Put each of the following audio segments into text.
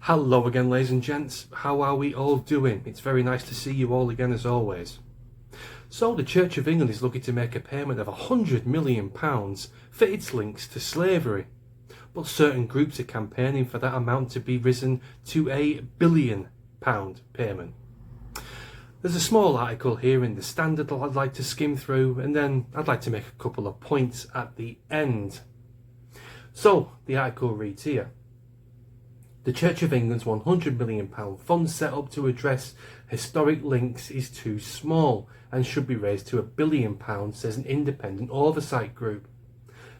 Hello again, ladies and gents. How are we all doing? It's very nice to see you all again as always. So the Church of England is looking to make a payment of £100 million for its links to slavery. But certain groups are campaigning for that amount to be risen to £1 billion payment. There's a small article here in the Standard that I'd like to skim through, and then I'd like to make a couple of points at the end. So the article reads here: the Church of England's £100 million fund set up to address historic links is too small and should be raised to £1 billion, says an independent oversight group.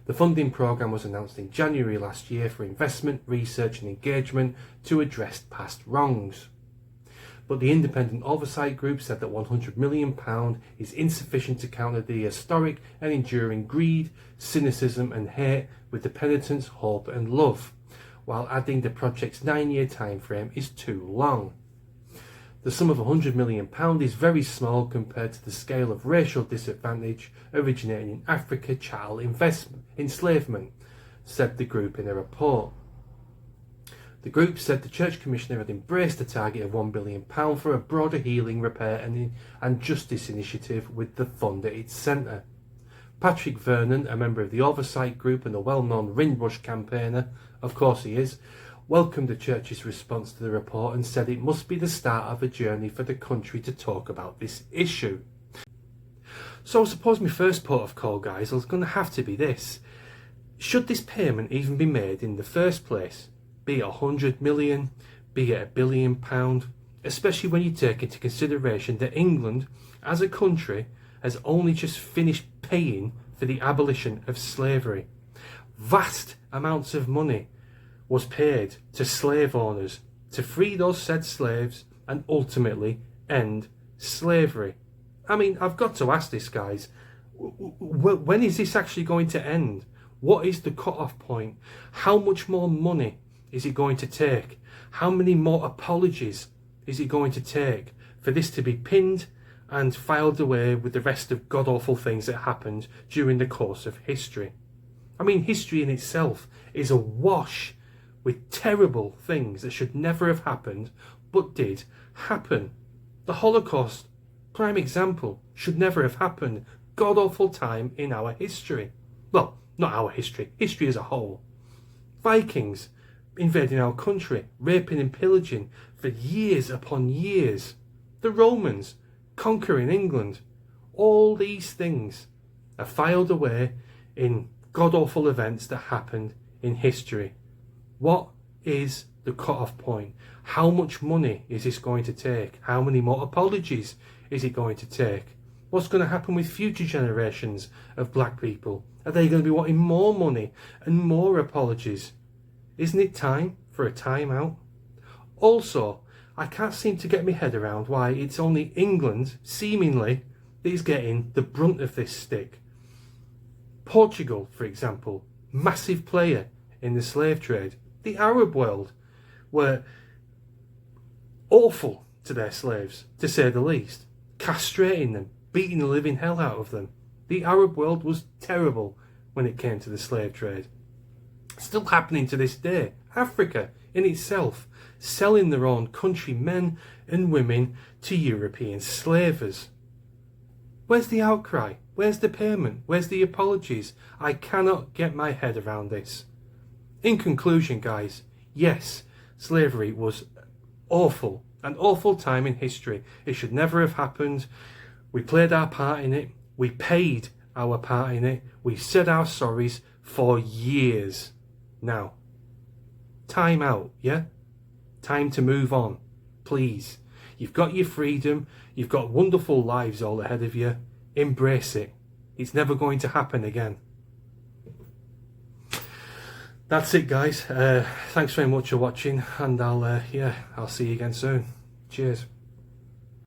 The funding programme was announced in January last year for investment, research and engagement to address past wrongs. But the independent oversight group said that £100 million is insufficient to counter the historic and enduring greed, cynicism and hate with the penitence, hope and love, while adding the project's 9-year time frame is too long. The sum of £100 million is very small compared to the scale of racial disadvantage originating in Africa chattel enslavement, said the group in a report. The group said the Church Commissioner had embraced the target of £1 billion for a broader healing, repair and justice initiative with the fund at its centre. Patrick Vernon, a member of the Oversight Group and a well-known Windrush campaigner, of course he is, welcomed the Church's response to the report and said it must be the start of a journey for the country to talk about this issue. So I suppose my first port of call, guys, is going to have to be this: should this payment even be made in the first place? Be it £100 million, be it £1 billion, especially when you take into consideration that England, as a country, has only just finished paying for the abolition of slavery. Vast amounts of money was paid to slave owners to free those said slaves and ultimately end slavery. I mean, I've got to ask this, guys, when is this actually going to end? What is the cut-off point? How much more money is it going to take? How many more apologies is it going to take for this to be pinned and filed away with the rest of god-awful things that happened during the course of history? I mean, history in itself is awash with terrible things that should never have happened, but did happen. The Holocaust, prime example, should never have happened. God-awful time in our history. Well, not our history, history as a whole. Vikings invading our country, raping and pillaging for years upon years. The Romans conquering England. All these things are filed away in god-awful events that happened in history. What is the cut-off point? How much money is this going to take? How many more apologies is it going to take? What's going to happen with future generations of black people? Are they going to be wanting more money and more apologies? Isn't it time for a time-out? Also, I can't seem to get my head around why it's only England, seemingly, that is getting the brunt of this stick. Portugal, for example, massive player in the slave trade. The Arab world were awful to their slaves, to say the least, castrating them, beating the living hell out of them. The Arab world was terrible when it came to the slave trade. Still happening to this day. Africa in itself selling their own country men and women to European slavers. Where's the outcry? Where's the payment? Where's the apologies? I cannot get my head around this. In conclusion, guys, yes, slavery was awful, an awful time in history. It should never have happened. We played our part in it. We paid our part in it. We said our sorries for years. Now, time out, yeah? Time to move on, please. You've got your freedom. You've got wonderful lives all ahead of you. Embrace it. It's never going to happen again. That's it, guys. Thanks very much for watching, and I'll see you again soon. Cheers.